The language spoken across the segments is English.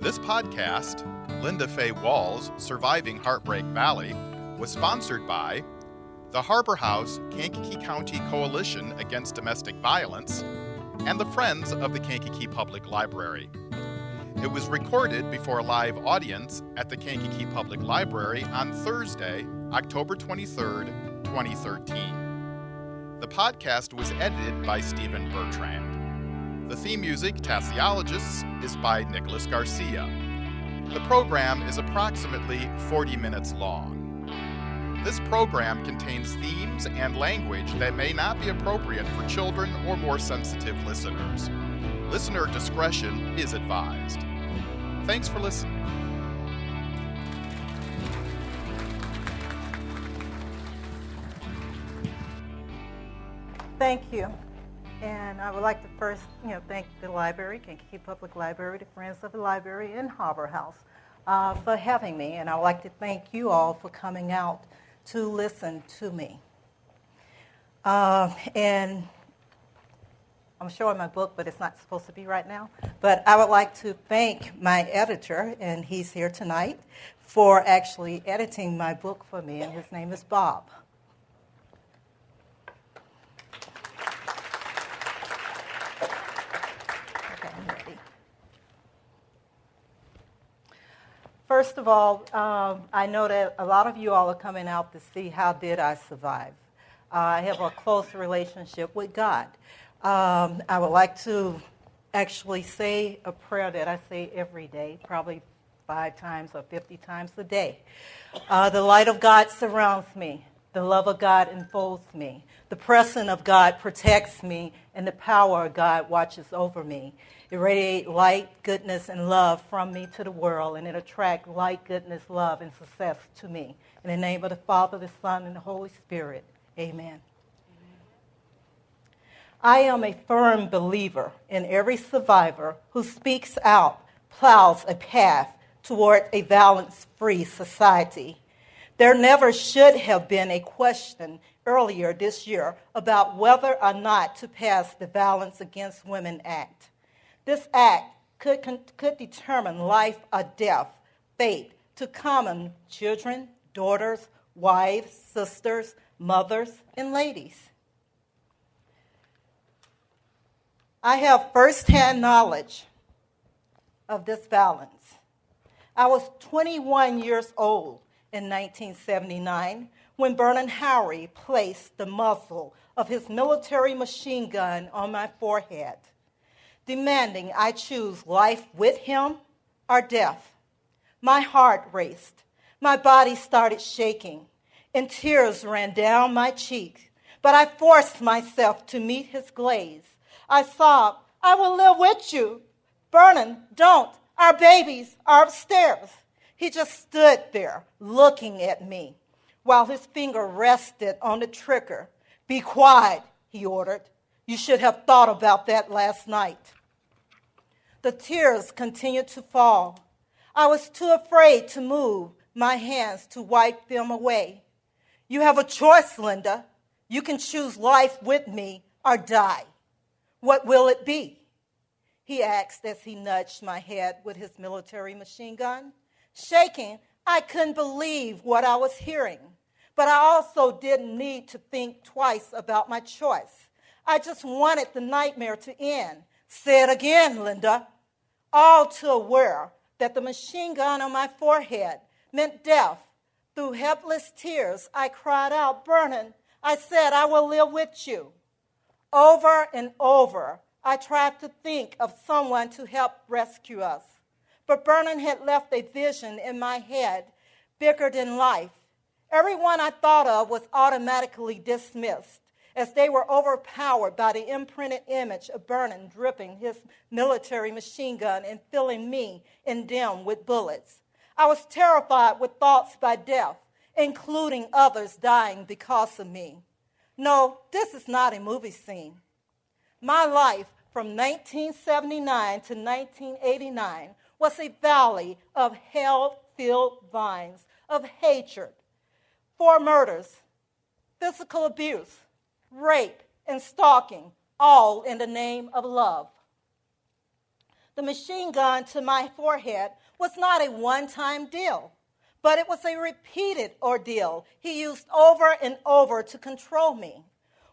This podcast, Linda Fay Walls, Surviving Heartbreak Valley, was sponsored by the Harbor House Kankakee County Coalition Against Domestic Violence and the Friends of the Kankakee Public Library. It was recorded before a live audience at the Kankakee Public Library on Thursday, October 23rd, 2013. The podcast was edited by Stephen Bertrand. The theme music, Tasseologists, is by Nicholas Garcia. The program is approximately 40 minutes long. This program contains themes and language that may not be appropriate for children or more sensitive listeners. Listener discretion is advised. Thanks for listening. Thank you. And I would like to first, thank the library, Kankakee Public Library, the Friends of the Library, and Harbor House for having me. And I would like to thank you all for coming out to listen to me. And I'm showing my book, but it's not supposed to be right now. But I would like to thank my editor, and he's here tonight, for actually editing my book for me, and his name is Bob. Okay, I'm ready. First of all, I know that a lot of you all are coming out to see how did I survive. I have a close relationship with God. I would like to actually say a prayer that I say every day, probably 5 times or 50 times a day. The light of God surrounds me. The love of God enfolds me. The presence of God protects me, and the power of God watches over me. It radiates light, goodness, and love from me to the world, and it attracts light, goodness, love, and success to me. In the name of the Father, the Son, and the Holy Spirit, amen. I am a firm believer in every survivor who speaks out, plows a path toward a violence-free society. There never should have been a question earlier this year about whether or not to pass the Violence Against Women Act. This act could determine life or death, fate to common children, daughters, wives, sisters, mothers, and ladies. I have firsthand knowledge of this violence. I was 21 years old in 1979 when Bernon Howery placed the muzzle of his military machine gun on my forehead, demanding I choose life with him or death. My heart raced. My body started shaking, and tears ran down my cheeks, but I forced myself to meet his gaze. I sobbed, "I will live with you." "Bernon, don't. Our babies are upstairs." He just stood there looking at me while his finger rested on the trigger. "Be quiet," he ordered. "You should have thought about that last night." The tears continued to fall. I was too afraid to move my hands to wipe them away. "You have a choice, Linda. You can choose life with me or die. What will it be?" he asked as he nudged my head with his military machine gun. Shaking, I couldn't believe what I was hearing, but I also didn't need to think twice about my choice. I just wanted the nightmare to end. "Say it again, Linda." All too aware that the machine gun on my forehead meant death, through helpless tears, I cried out, "Bernon," I said, "I will live with you." Over and over, I tried to think of someone to help rescue us. But Bernon had left a vision in my head bigger than life. Everyone I thought of was automatically dismissed, as they were overpowered by the imprinted image of Bernon dripping his military machine gun and filling me and them with bullets. I was terrified with thoughts by death, including others dying because of me. No, this is not a movie scene. My life from 1979 to 1989 was a valley of hell-filled vines of hatred, 4 murders, physical abuse, rape, and stalking, all in the name of love. The machine gun to my forehead was not a one-time deal, but it was a repeated ordeal he used over and over to control me.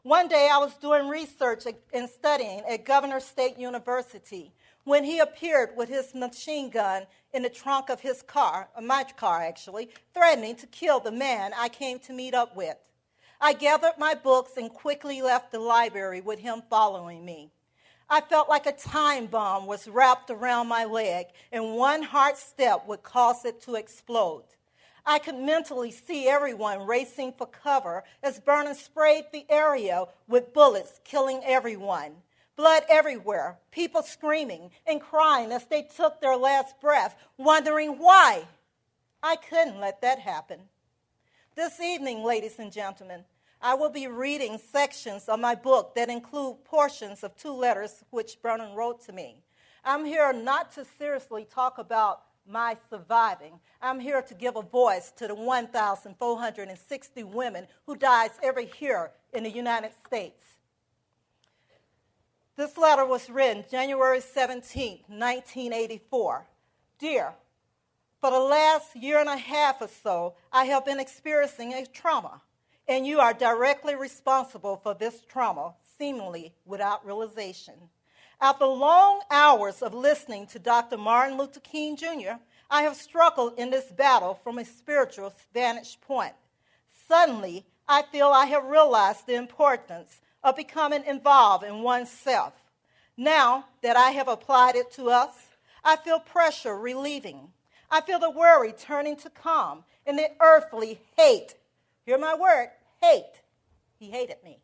One day I was doing research and studying at Governor State University when he appeared with his machine gun in the trunk of his car, my car actually, threatening to kill the man I came to meet up with. I gathered my books and quickly left the library with him following me. I felt like a time bomb was wrapped around my leg, and one hard step would cause it to explode. I could mentally see everyone racing for cover as Bernon sprayed the area with bullets, killing everyone. Blood everywhere, people screaming and crying as they took their last breath, wondering why. I couldn't let that happen. This evening, ladies and gentlemen, I will be reading sections of my book that include portions of 2 letters which Bernon wrote to me. I'm here not to seriously talk about my surviving. I'm here to give a voice to the 1,460 women who dies every year in the United States. This letter was written January 17, 1984. Dear, for the last year and a half or so, I have been experiencing a trauma, and you are directly responsible for this trauma, seemingly without realization. After long hours of listening to Dr. Martin Luther King Jr., I have struggled in this battle from a spiritual vantage point. Suddenly, I feel I have realized the importance of becoming involved in oneself. Now that I have applied it to us, I feel pressure relieving. I feel the worry turning to calm, and the earthly hate, hear my word, hate, he hated me,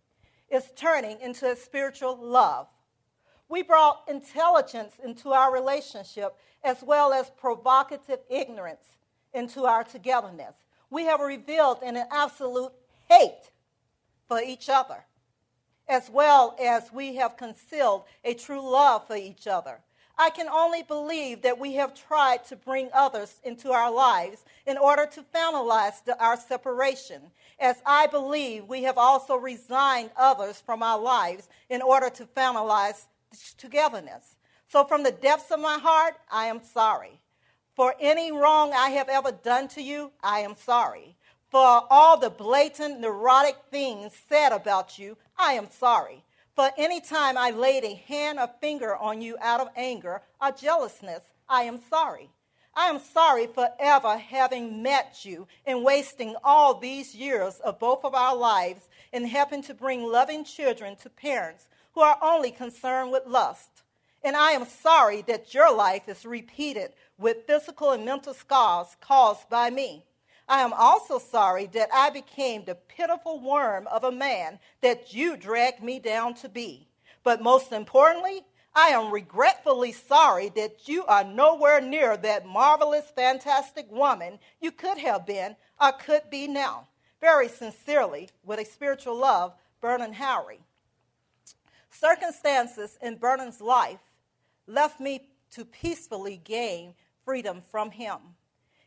is turning into a spiritual love. We brought intelligence into our relationship as well as provocative ignorance into our togetherness. We have revealed an absolute hate for each other, as well as we have concealed a true love for each other. I can only believe that we have tried to bring others into our lives in order to finalize our separation, as I believe we have also resigned others from our lives in order to finalize togetherness. So from the depths of my heart, I am sorry. For any wrong I have ever done to you, I am sorry. For all the blatant, neurotic things said about you, I am sorry. For any time I laid a hand or finger on you out of anger or jealousness, I am sorry. I am sorry for ever having met you and wasting all these years of both of our lives in helping to bring loving children to parents who are only concerned with lust. And I am sorry that your life is repeated with physical and mental scars caused by me. I am also sorry that I became the pitiful worm of a man that you dragged me down to be. But most importantly, I am regretfully sorry that you are nowhere near that marvelous, fantastic woman you could have been or could be now. Very sincerely, with a spiritual love, Bernon Howery. Circumstances in Bernon's life left me to peacefully gain freedom from him.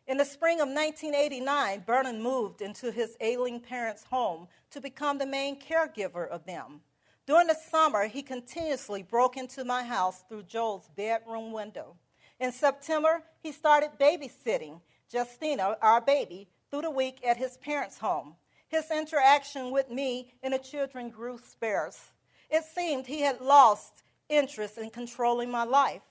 In the spring of 1989, Bernon moved into his ailing parents' home to become the main caregiver of them. During the summer, he continuously broke into my house through Joel's bedroom window. In September, he started babysitting Justina, our baby, through the week at his parents' home. His interaction with me and the children grew sparse. It seemed he had lost interest in controlling my life.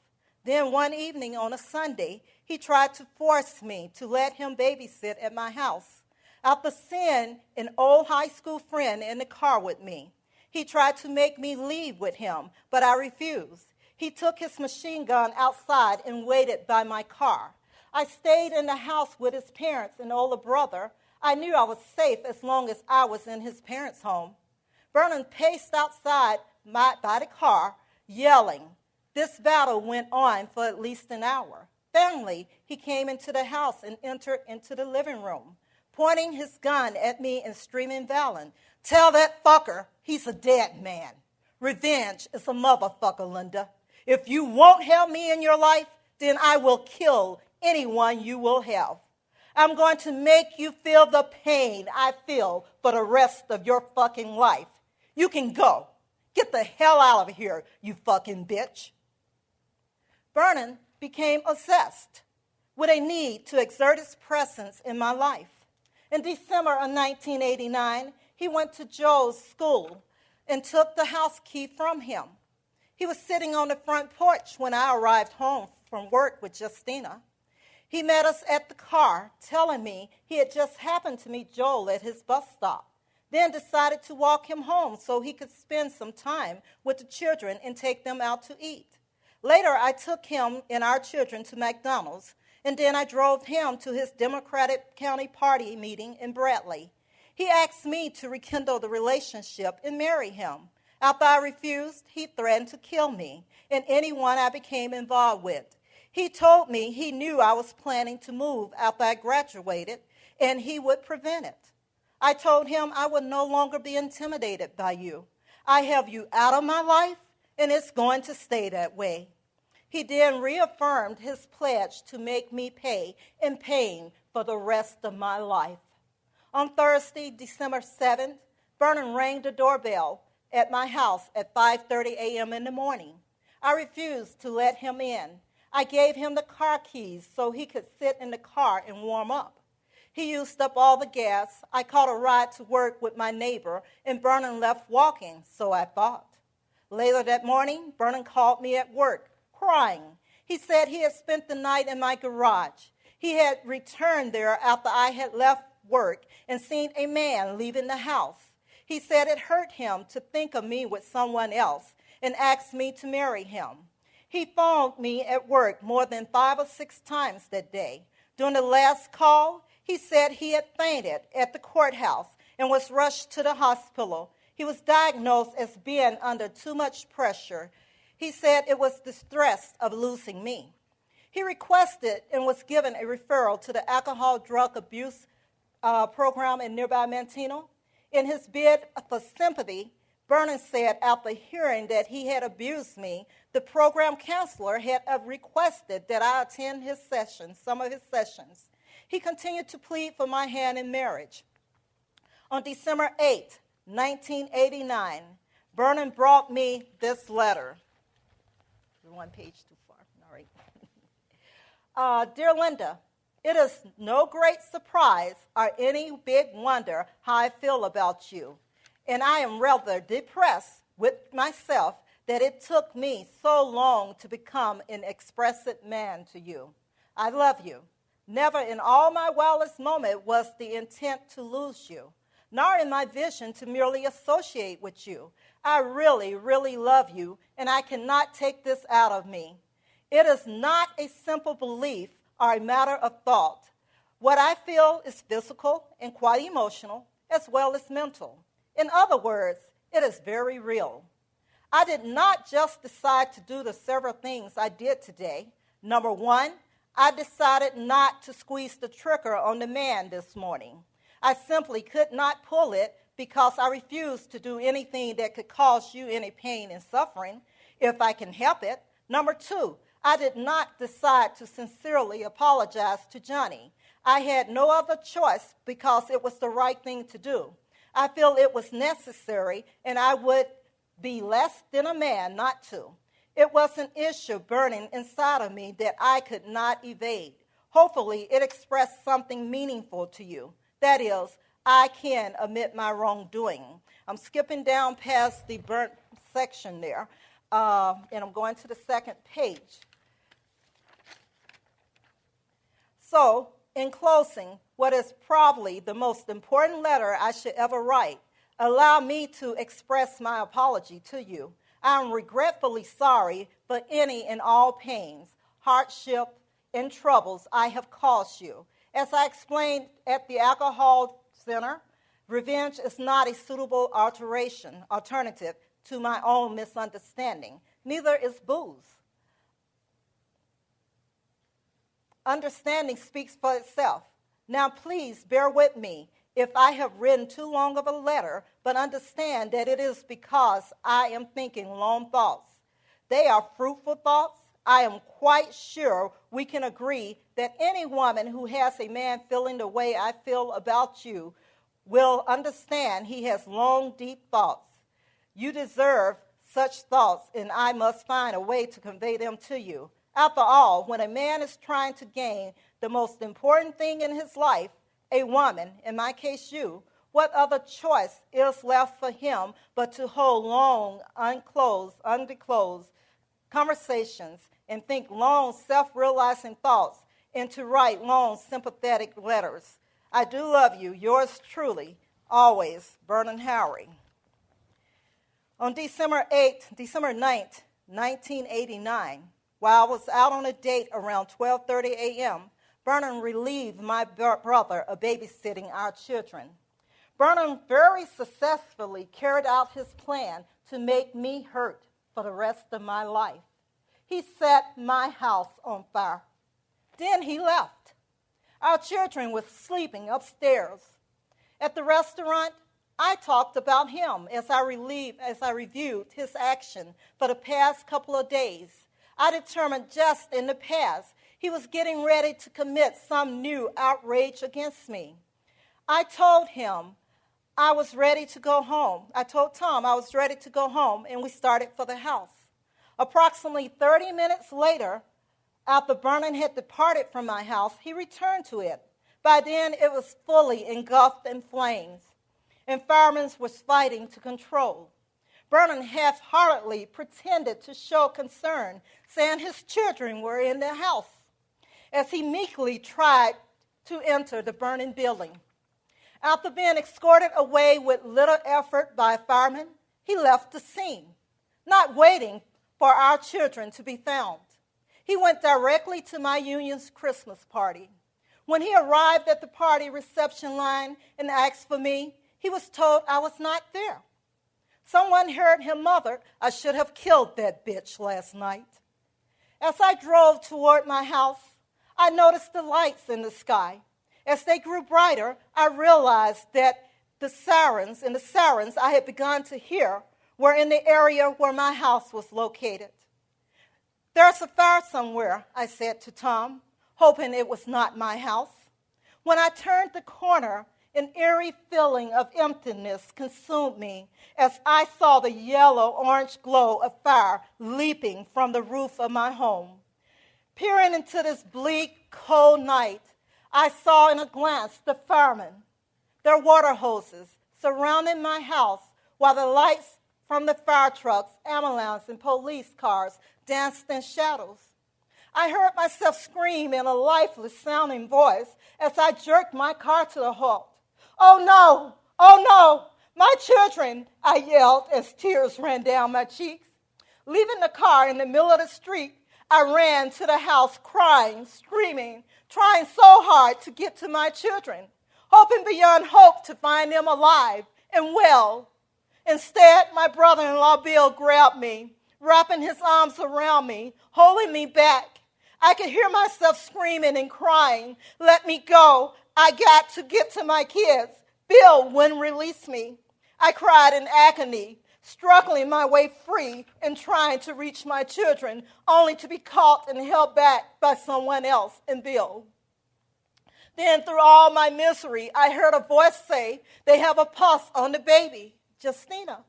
Then one evening on a Sunday, he tried to force me to let him babysit at my house. After seeing an old high school friend in the car with me, he tried to make me leave with him, but I refused. He took his machine gun outside and waited by my car. I stayed in the house with his parents and older brother. I knew I was safe as long as I was in his parents' home. Bernon paced outside by the car, yelling. This battle went on for at least an hour. Finally, he came into the house and entered into the living room, pointing his gun at me and screaming violent. Tell that fucker he's a dead man. Revenge is a motherfucker, Linda. If you won't have me in your life, then I will kill anyone you will have. I'm going to make you feel the pain I feel for the rest of your fucking life. You can go. Get the hell out of here, you fucking bitch. Bernon became obsessed with a need to exert his presence in my life. In December of 1989, he went to Joe's school and took the house key from him. He was sitting on the front porch when I arrived home from work with Justina. He met us at the car, telling me he had just happened to meet Joel at his bus stop, then decided to walk him home so he could spend some time with the children and take them out to eat. Later, I took him and our children to McDonald's, and then I drove him to his Democratic County Party meeting in Bradley. He asked me to rekindle the relationship and marry him. After I refused, he threatened to kill me and anyone I became involved with. He told me he knew I was planning to move after I graduated, and he would prevent it. I told him I would no longer be intimidated by you. I have you out of my life, and it's going to stay that way. He then reaffirmed his pledge to make me pay in pain for the rest of my life. On Thursday, December 7th, Bernon rang the doorbell at my house at 5:30 a.m. in the morning. I refused to let him in. I gave him the car keys so he could sit in the car and warm up. He used up all the gas. I caught a ride to work with my neighbor, and Bernon left walking, so I thought. Later that morning, Bernon called me at work, crying. He said he had spent the night in my garage. He had returned there after I had left work and seen a man leaving the house. He said it hurt him to think of me with someone else and asked me to marry him. He phoned me at work more than 5 or 6 times that day. During the last call, he said he had fainted at the courthouse and was rushed to the hospital. He was diagnosed as being under too much pressure. He said it was the stress of losing me. He requested and was given a referral to the alcohol drug abuse program in nearby Manteno. In his bid for sympathy, Bernon said after hearing that he had abused me, the program counselor had requested that I attend his sessions, some of his sessions. He continued to plead for my hand in marriage. On December 8, 1989, Bernon brought me this letter. One page too far. All right. Dear Linda, it is no great surprise or any big wonder how I feel about you, and I am rather depressed with myself that it took me so long to become an expressive man to you. I love you. Never in all my wildest moment was the intent to lose you, nor in my vision to merely associate with you. I really, really love you, and I cannot take this out of me. It is not a simple belief or a matter of thought. What I feel is physical and quite emotional, as well as mental. In other words, it is very real. I did not just decide to do the several things I did today. Number one, I decided not to squeeze the trigger on the man this morning. I simply could not pull it because I refused to do anything that could cause you any pain and suffering, if I can help it. Number two, I did not decide to sincerely apologize to Johnny. I had no other choice because it was the right thing to do. I feel it was necessary, and I would be less than a man not to. It was an issue burning inside of me that I could not evade. Hopefully, it expressed something meaningful to you. That is, I can admit my wrongdoing. I'm skipping down past the burnt section there, and I'm going to the second page. So, in closing, what is probably the most important letter I should ever write, allow me to express my apology to you. I am regretfully sorry for any and all pains, hardship, and troubles I have caused you. As I explained at the Alcohol Center, revenge is not a suitable alternative to my own misunderstanding. Neither is booze. Understanding speaks for itself. Now, please bear with me if I have written too long of a letter, but understand that it is because I am thinking long thoughts. They are fruitful thoughts. I am quite sure we can agree that any woman who has a man feeling the way I feel about you will understand he has long, deep thoughts. You deserve such thoughts, and I must find a way to convey them to you. After all, when a man is trying to gain the most important thing in his life, a woman, in my case you, what other choice is left for him but to hold long, undisclosed conversations and think long, self-realizing thoughts and to write long, sympathetic letters? I do love you, yours truly, always, Bernon Howery. On December 9th, 1989, while I was out on a date around 12:30 a.m., Bernon relieved my brother of babysitting our children. Bernon very successfully carried out his plan to make me hurt for the rest of my life. He set my house on fire. Then he left. Our children were sleeping upstairs. At the restaurant, I talked about him as I reviewed his action for the past couple of days. I determined just in the past he was getting ready to commit some new outrage against me. I told him I was ready to go home. I told Tom I was ready to go home, and we started for the house. Approximately 30 minutes later, after Bernon had departed from my house, he returned to it. By then, it was fully engulfed in flames, and firemen were fighting to control. Bernon half-heartedly pretended to show concern, saying his children were in the house, as he meekly tried to enter the burning building. After being escorted away with little effort by firemen, he left the scene, not waiting for our children to be found. He went directly to my union's Christmas party. When he arrived at the party reception line and asked for me, he was told I was not there. Someone heard him mutter, "I should have killed that bitch last night." As I drove toward my house, I noticed the lights in the sky. As they grew brighter, I realized that the sirens I had begun to hear were in the area where my house was located. "There's a fire somewhere," I said to Tom, hoping it was not my house. When I turned the corner, an eerie feeling of emptiness consumed me as I saw the yellow-orange glow of fire leaping from the roof of my home. Peering into this bleak, cold night, I saw in a glance the firemen, their water hoses, surrounding my house while the lights from the fire trucks, ambulance, and police cars danced in shadows. I heard myself scream in a lifeless-sounding voice as I jerked my car to a halt. "Oh, no! Oh, no! My children!" I yelled as tears ran down my cheeks. Leaving the car in the middle of the street, I ran to the house crying, screaming, trying so hard to get to my children, hoping beyond hope to find them alive and well. Instead, my brother-in-law Bill grabbed me, wrapping his arms around me, holding me back. I could hear myself screaming and crying, "Let me go. I got to get to my kids." Bill wouldn't release me. I cried in agony, struggling my way free and trying to reach my children, only to be caught and held back by someone else and Bill. Then, through all my misery, I heard a voice say, "They have a pulse on the baby, Justina."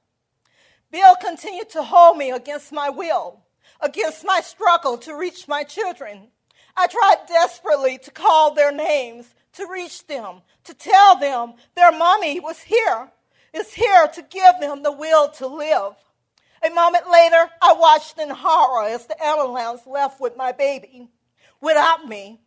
Bill continued to hold me against my will, against my struggle to reach my children. I tried desperately to call their names, to reach them, to tell them their mommy is here to give them the will to live. A moment later, I watched in horror as the ambulance left with my baby. Without me,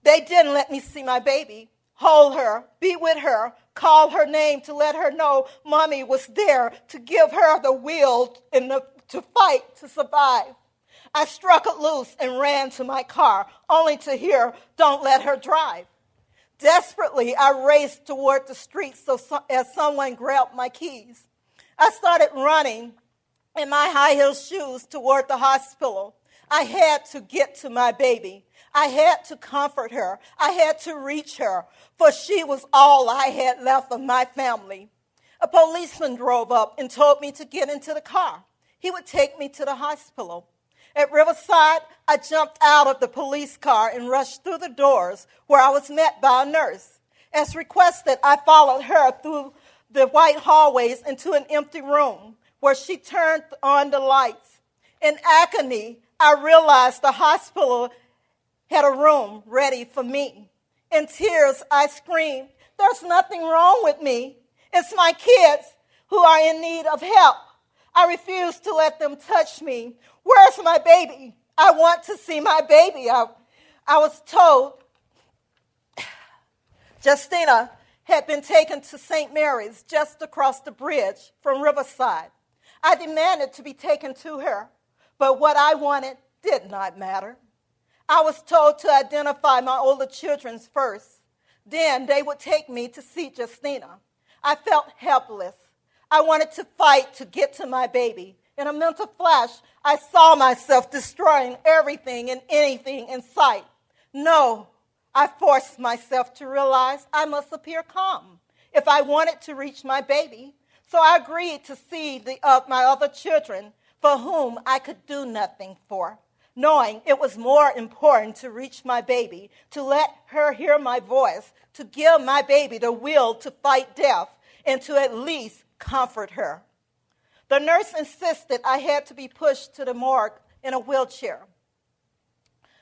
they didn't let me see my baby, hold her, be with her, call her name to let her know mommy was there to give her the will and to fight to survive. I struggled loose and ran to my car, only to hear, "Don't let her drive." Desperately, I raced toward the street as someone grabbed my keys. I started running in my high-heel shoes toward the hospital. I had to get to my baby. I had to comfort her. I had to reach her, for she was all I had left of my family. A policeman drove up and told me to get into the car. He would take me to the hospital. At Riverside, I jumped out of the police car and rushed through the doors, where I was met by a nurse. As requested, I followed her through the white hallways into an empty room, where she turned on the lights. In agony, I realized the hospital had a room ready for me. In tears, I screamed, "There's nothing wrong with me. It's my kids who are in need of help." I refused to let them touch me. "Where's my baby? I want to see my baby." I was told Justina had been taken to St. Mary's just across the bridge from Riverside. I demanded to be taken to her, but what I wanted did not matter. I was told to identify my older children first. Then they would take me to see Justina. I felt helpless. I wanted to fight to get to my baby. In a mental flash, I saw myself destroying everything and anything in sight. No, I forced myself to realize I must appear calm if I wanted to reach my baby. So I agreed to see my other children for whom I could do nothing for, knowing it was more important to reach my baby, to let her hear my voice, to give my baby the will to fight death, and to at least comfort her. The nurse insisted I had to be pushed to the morgue in a wheelchair.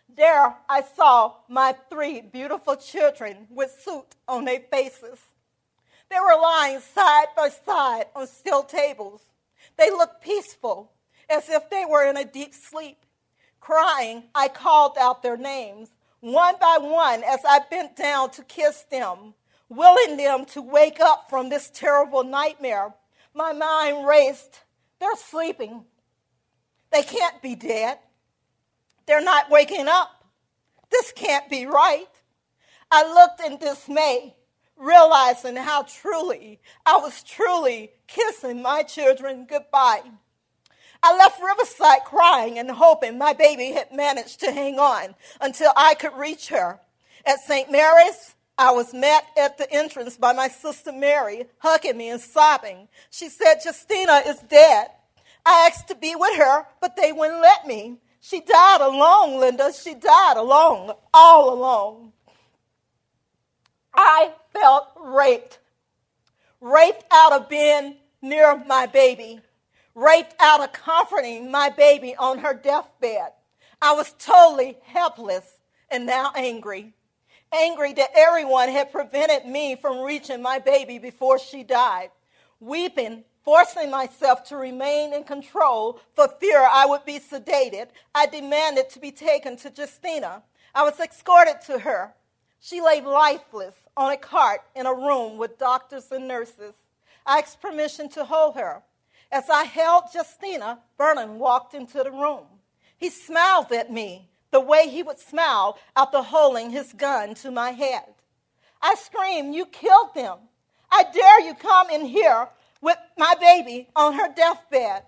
There I saw my 3 beautiful children with soot on their faces. They were lying side by side on steel tables. They looked peaceful, as if they were in a deep sleep. Crying, I called out their names, one by one, as I bent down to kiss them, willing them to wake up from this terrible nightmare. My mind raced. They're sleeping. They can't be dead. They're not waking up. This can't be right. I looked in dismay, realizing how I was truly kissing my children goodbye. I left Riverside crying and hoping my baby had managed to hang on until I could reach her. At St. Mary's, I was met at the entrance by my sister Mary, hugging me and sobbing. She said, "Justina is dead." I asked to be with her, but they wouldn't let me. She died alone, Linda. She died alone, all alone. I felt raped out of being near my baby, raped out of comforting my baby on her deathbed. I was totally helpless and now angry that everyone had prevented me from reaching my baby before she died. Weeping, forcing myself to remain in control for fear I would be sedated, I demanded to be taken to Justina. I was escorted to her. She lay lifeless on a cart in a room with doctors and nurses. I asked permission to hold her. As I held Justina, Bernon walked into the room. He smiled at me the way he would smile after holding his gun to my head. I screamed, "You killed them. I dare you come in here with my baby on her deathbed."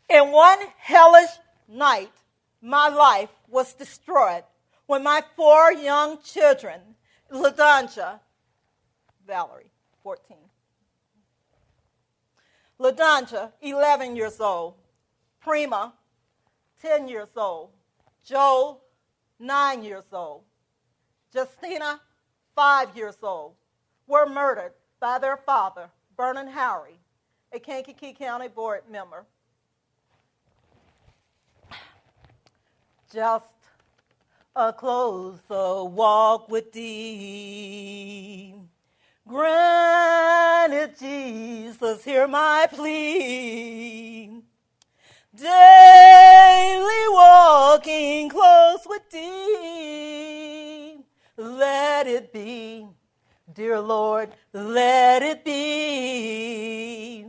In one hellish night, my life was destroyed when my 4 young children, LaDonja, Valerie, 14, LaDonja, 11 years old, Prima, 10 years old, Joel, 9 years old, Justina, 5 years old, were murdered by their father, Bernon Howery, a Kankakee County board member. Just a closer walk with thee. Granted, Jesus, hear my plea. Daily walking close with thee. Let it be, dear Lord, let it be.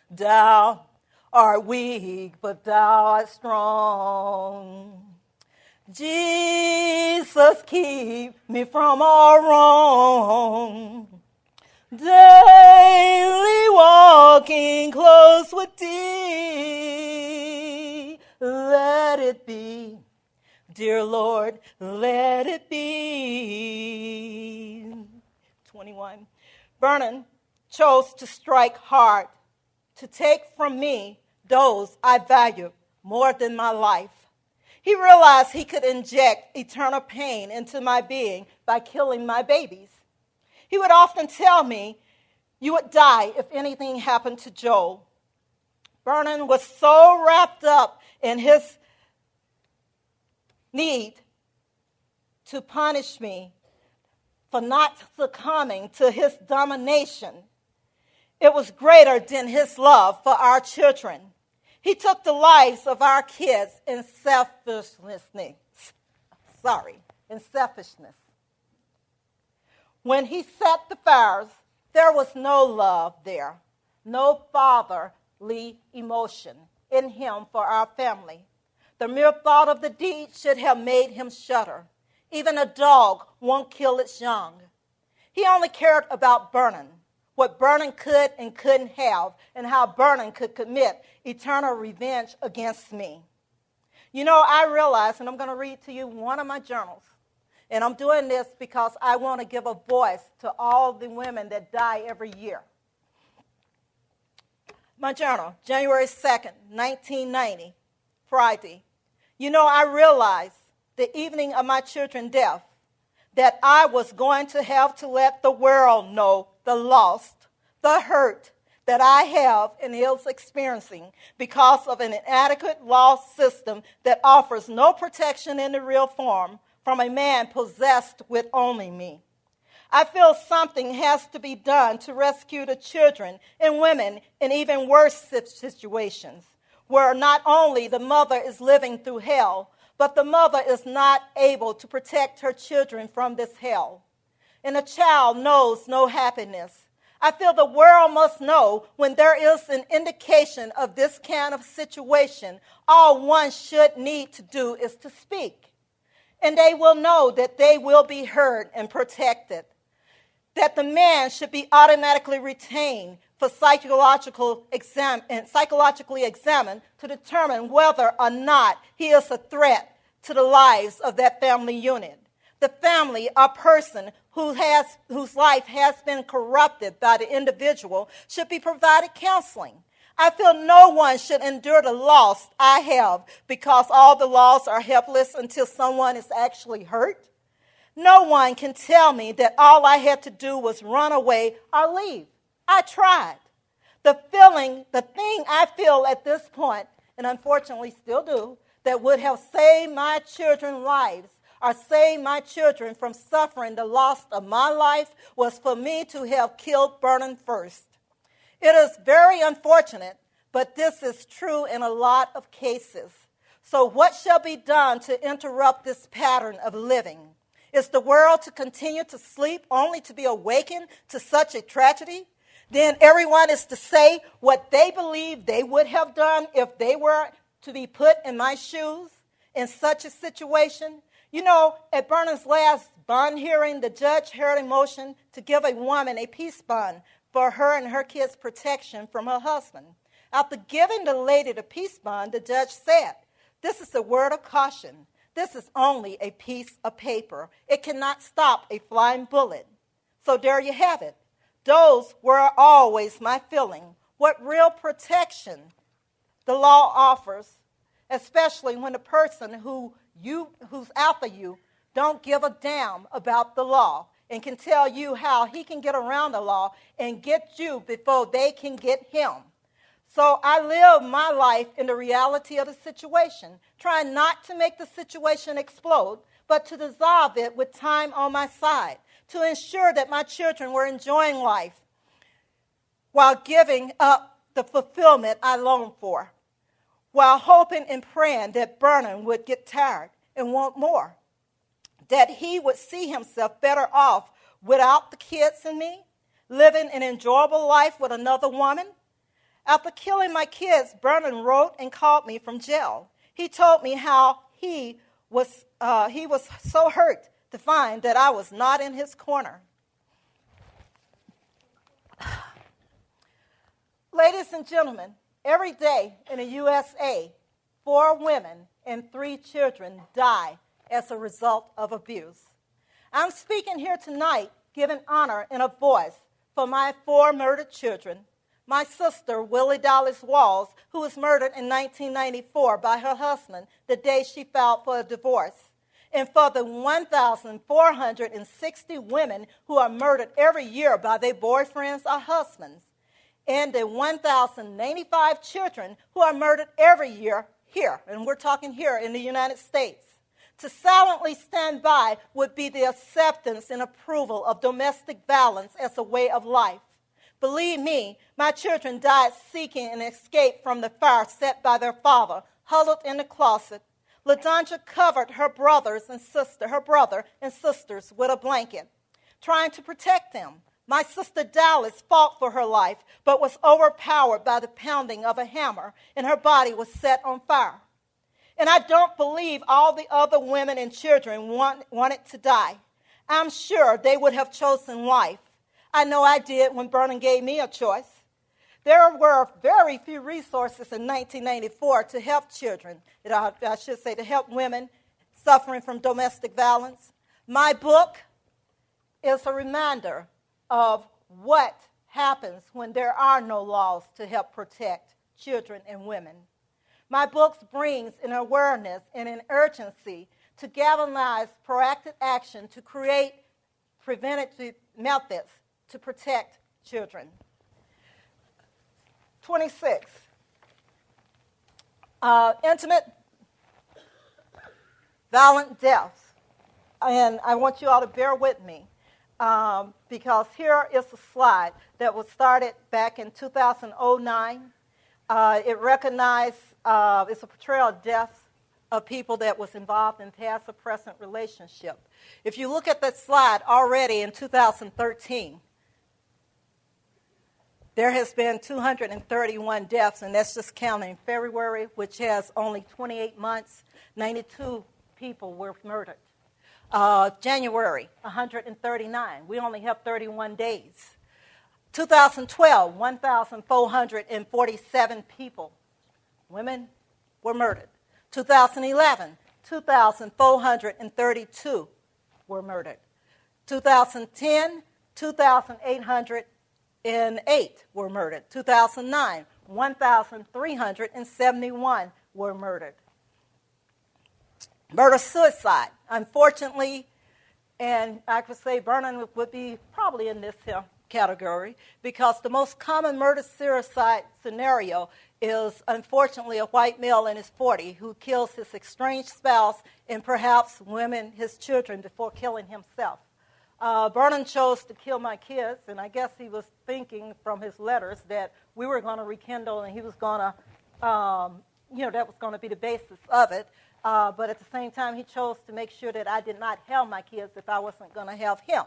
Thou art weak, but thou art strong. Jesus, keep me from all wrong. Daily walking close with thee. Let it be, dear Lord, let it be. 21. Bernon chose to strike hard, to take from me those I valued more than my life. He realized he could inject eternal pain into my being by killing my babies. He would often tell me, "You would die if anything happened to Joel." Bernon was so wrapped up in his need to punish me for not succumbing to his domination. It was greater than his love for our children. He took the lives of our kids in selfishness. When he set the fires, there was no love there, no fatherly emotion in him for our family. The mere thought of the deed should have made him shudder. Even a dog won't kill its young. He only cared about Bernon, what Bernon could and couldn't have, and how Bernon could commit eternal revenge against me. You know, I realize, and I'm going to read to you one of my journals, and I'm doing this because I want to give a voice to all the women that die every year. My journal, January 2nd, 1990, Friday. You know, I realized the evening of my children's death that I was going to have to let the world know the loss, the hurt that I have and is experiencing because of an inadequate law system that offers no protection in the real form from a man possessed with only me. I feel something has to be done to rescue the children and women in even worse situations, where not only the mother is living through hell, but the mother is not able to protect her children from this hell. And a child knows no happiness. I feel the world must know when there is an indication of this kind of situation, all one should need to do is to speak. And they will know that they will be heard and protected. That the man should be automatically retained for psychologically examined to determine whether or not he is a threat to the lives of that family unit. The family or person whose life has been corrupted by the individual should be provided counseling. I feel no one should endure the loss I have because all the laws are helpless until someone is actually hurt. No one can tell me that all I had to do was run away or leave. I tried. The thing I feel at this point, and unfortunately still do, that would have saved my children's lives or saved my children from suffering the loss of my life was for me to have killed Bernon first. It is very unfortunate, but this is true in a lot of cases. So what shall be done to interrupt this pattern of living? Is the world to continue to sleep only to be awakened to such a tragedy? Then everyone is to say what they believe they would have done if they were to be put in my shoes in such a situation. You know, at Bernon's last bond hearing, the judge heard a motion to give a woman a peace bond for her and her kids' protection from her husband. After giving the lady the peace bond, the judge said, "This is a word of caution. This is only a piece of paper. It cannot stop a flying bullet." So there you have it. Those were always my feeling. What real protection the law offers, especially when the person who's after you don't give a damn about the law and can tell you how he can get around the law and get you before they can get him. So I live my life in the reality of the situation, trying not to make the situation explode, but to dissolve it with time on my side, to ensure that my children were enjoying life while giving up the fulfillment I longed for, while hoping and praying that Bernon would get tired and want more, that he would see himself better off without the kids and me, living an enjoyable life with another woman. After killing my kids, Bernon wrote and called me from jail. He told me how he was so hurt to find that I was not in his corner. Ladies and gentlemen, every day in the USA, 4 women and 3 children die as a result of abuse. I'm speaking here tonight, giving honor and a voice for my 4 murdered children, my sister, Willie Dallas Walls, who was murdered in 1994 by her husband the day she filed for a divorce, and for the 1,460 women who are murdered every year by their boyfriends or husbands. in the 1,095 children who are murdered every year here, and we're talking here in the United States. To silently stand by would be the acceptance and approval of domestic violence as a way of life. Believe me, my children died seeking an escape from the fire set by their father, huddled in the closet. LaDonja covered her brother and sisters with a blanket, trying to protect them. My sister Dallas fought for her life, but was overpowered by the pounding of a hammer, and her body was set on fire. And I don't believe all the other women and children wanted to die. I'm sure they would have chosen life. I know I did when Bernon gave me a choice. There were very few resources in 1994 to help children, I should say to help women suffering from domestic violence. My book is a reminder of what happens when there are no laws to help protect children and women. My book brings an awareness and an urgency to galvanize proactive action to create preventative methods to protect children. 26. Intimate violent deaths. And I want you all to bear with me because here is a slide that was started back in 2009. It recognized, it's a portrayal of deaths of people that was involved in past or present relationship. If you look at that slide already in 2013, there has been 231 deaths, and that's just counting February, which has only 28 months. 92 people were murdered. January, 139. We only have 31 days. 2012, 1,447 people, women, were murdered. 2011, 2,432 were murdered. 2010, 2,808 were murdered. 2009, 1,371 were murdered. Murder-suicide, unfortunately, and I could say Bernon would be probably in this here category because the most common murder-suicide scenario is, unfortunately, a white male in his 40s who kills his estranged spouse and perhaps women, his children, before killing himself. Bernon chose to kill my kids, and I guess he was thinking from his letters that we were going to rekindle and he was going to, that was going to be the basis of it. But at the same time, he chose to make sure that I did not have my kids if I wasn't going to have him.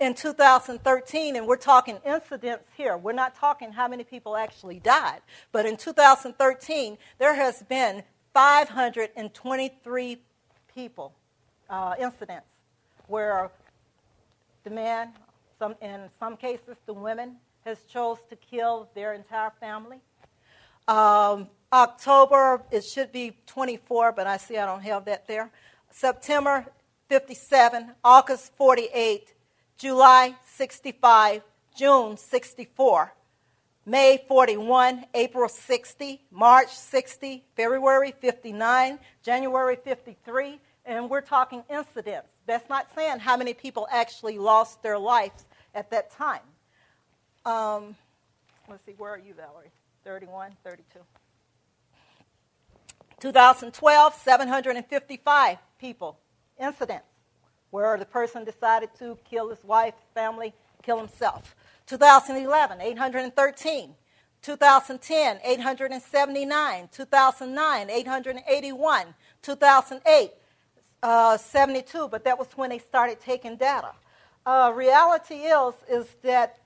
In 2013, and we're talking incidents here. We're not talking how many people actually died. But in 2013, there has been 523 people, incidents, where the man, in some cases the women, has chose to kill their entire family. October, it should be 24, but I see I don't have that there. September, 57, August, 48, July, 65, June, 64, May, 41, April, 60, March, 60, February, 59, January, 53, and we're talking incidents. That's not saying how many people actually lost their lives at that time. Let's see, where are you, Valerie? 31, 32. 2012, 755 people, incidents, where the person decided to kill his wife, family, kill himself. 2011, 813. 2010, 879. 2009, 881. 2008, 72, but that was when they started taking data. Reality is that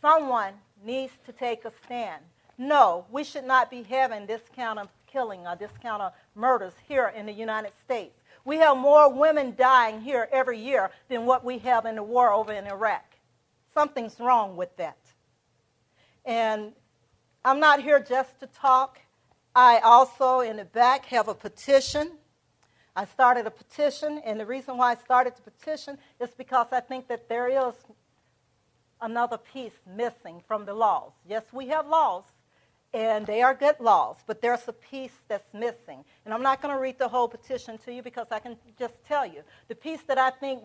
someone needs to take a stand. No, we should not be having this kind of killing or this kind of murders here in the United States. We have more women dying here every year than what we have in the war over in Iraq. Something's wrong with that. And I'm not here just to talk. I also, in the back, have a petition. I started a petition, and the reason why I started the petition is because I think that there is another piece missing from the laws. Yes, we have laws, and they are good laws, but there's a piece that's missing. And I'm not going to read the whole petition to you because I can just tell you. The piece that I think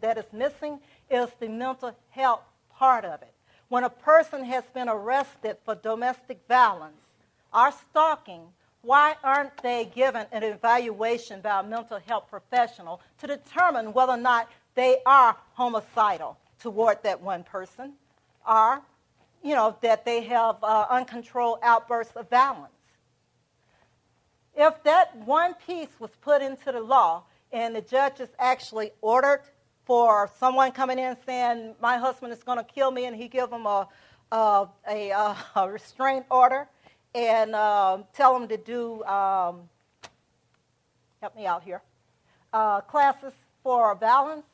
that is missing is the mental health part of it. When a person has been arrested for domestic violence or stalking, why aren't they given an evaluation by a mental health professional to determine whether or not they are homicidal toward that one person, or, that they have uncontrolled outbursts of violence? If that one piece was put into the law and the judges actually ordered for someone coming in saying, my husband is going to kill me, and he give them a restraint order and tell them to do, help me out here, classes for balance.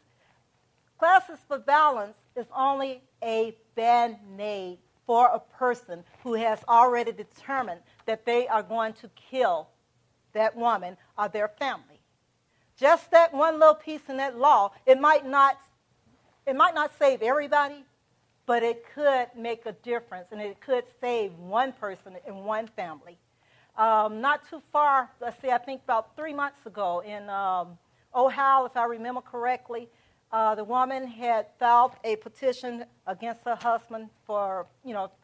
Classes for balance is only a band-aid for a person who has already determined that they are going to kill that woman or their family. Just that one little piece in that law, it might not save everybody, but it could make a difference, and it could save one person in one family. Not too far, let's see, I think about 3 months ago in Ohio, if I remember correctly, the woman had filed a petition against her husband for,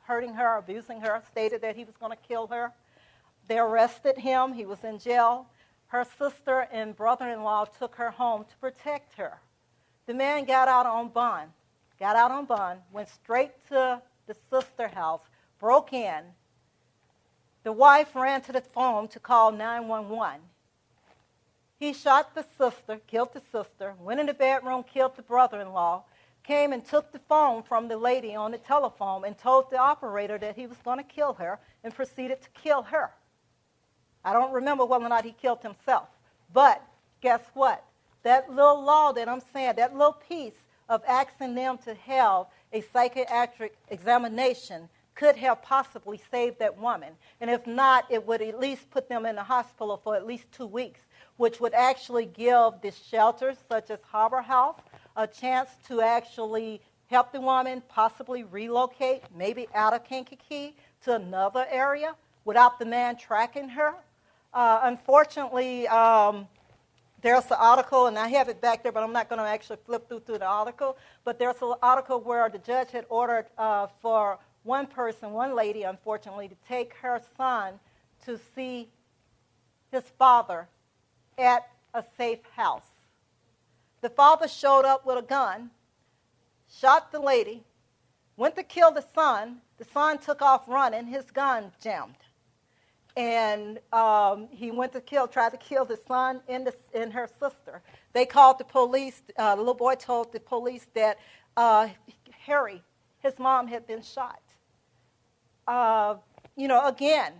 hurting her, abusing her, stated that he was going to kill her. They arrested him. He was in jail. Her sister and brother-in-law took her home to protect her. The man got out on bond, went straight to the sister house, broke in. The wife ran to the phone to call 911. He shot the sister, killed the sister, went in the bedroom, killed the brother-in-law, came and took the phone from the lady on the telephone and told the operator that he was going to kill her and proceeded to kill her. I don't remember whether or not he killed himself. But guess what? That little law that I'm saying, that little piece of asking them to have a psychiatric examination could have possibly saved that woman. And if not, it would at least put them in the hospital for at least 2 weeks, which would actually give the shelters, such as Harbor House, a chance to actually help the woman possibly relocate, maybe out of Kankakee to another area without the man tracking her. Unfortunately, there's an article, and I have it back there, but I'm not going to actually flip through the article, but there's an article where the judge had ordered for one lady, unfortunately, to take her son to see his father at a safe house. The father showed up with a gun, shot the lady, went to kill the son took off running, his gun jammed. And he went to tried to kill the son and her sister. They called the police. The little boy told the police that Harry, his mom, had been shot. Again,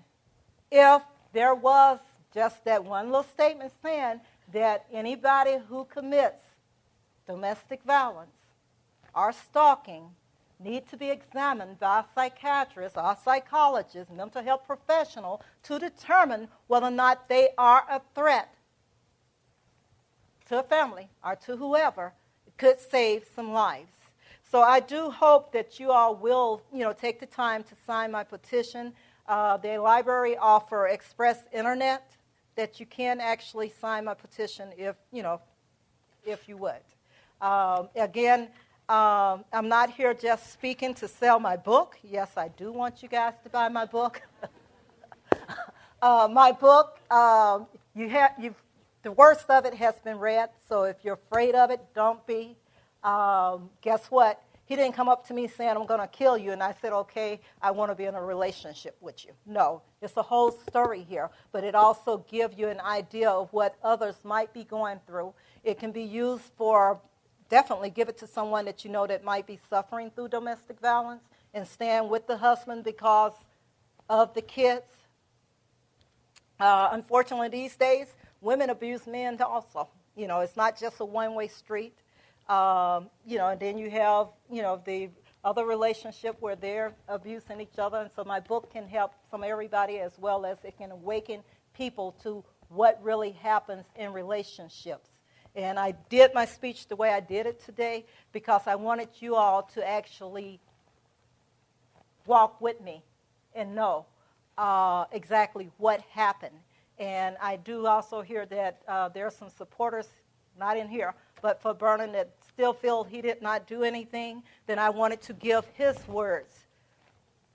if there was just that one little statement saying that anybody who commits domestic violence or stalking need to be examined by a psychiatrist or a psychologist, mental health professional, to determine whether or not they are a threat to a family or to whoever, it could save some lives. So I do hope that you all will, take the time to sign my petition. The library offer express internet that you can actually sign my petition if you would. Again, I'm not here just speaking to sell my book. Yes, I do want you guys to buy my book. My book, the worst of it has been read, so if you're afraid of it, don't be. Guess what? He didn't come up to me saying, I'm going to kill you, and I said, okay, I want to be in a relationship with you. No, it's a whole story here, but it also gives you an idea of what others might be going through. It can be used for, definitely give it to someone that you know that might be suffering through domestic violence and stand with the husband because of the kids. Unfortunately, these days, women abuse men also. It's not just a one-way street. And then you have, the other relationship where they're abusing each other. And so my book can help from everybody, as well as it can awaken people to what really happens in relationships. And I did my speech the way I did it today because I wanted you all to actually walk with me and know exactly what happened. And I do also hear that there are some supporters, not in here, but for Bernon that still feel he did not do anything, then I wanted to give his words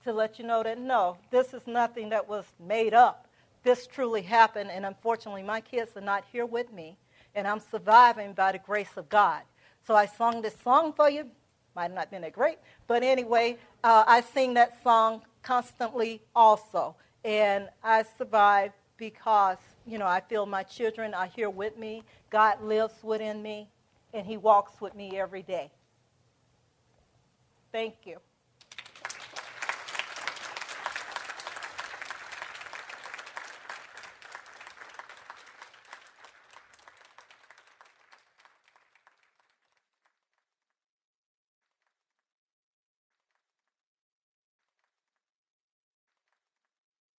to let you know that, no, this is nothing that was made up. This truly happened, and unfortunately, my kids are not here with me, and I'm surviving by the grace of God. So I sung this song for you. Might have not been that great, but anyway, I sing that song constantly also, and I survive because, I feel my children are here with me. God lives within me, and he walks with me every day. Thank you.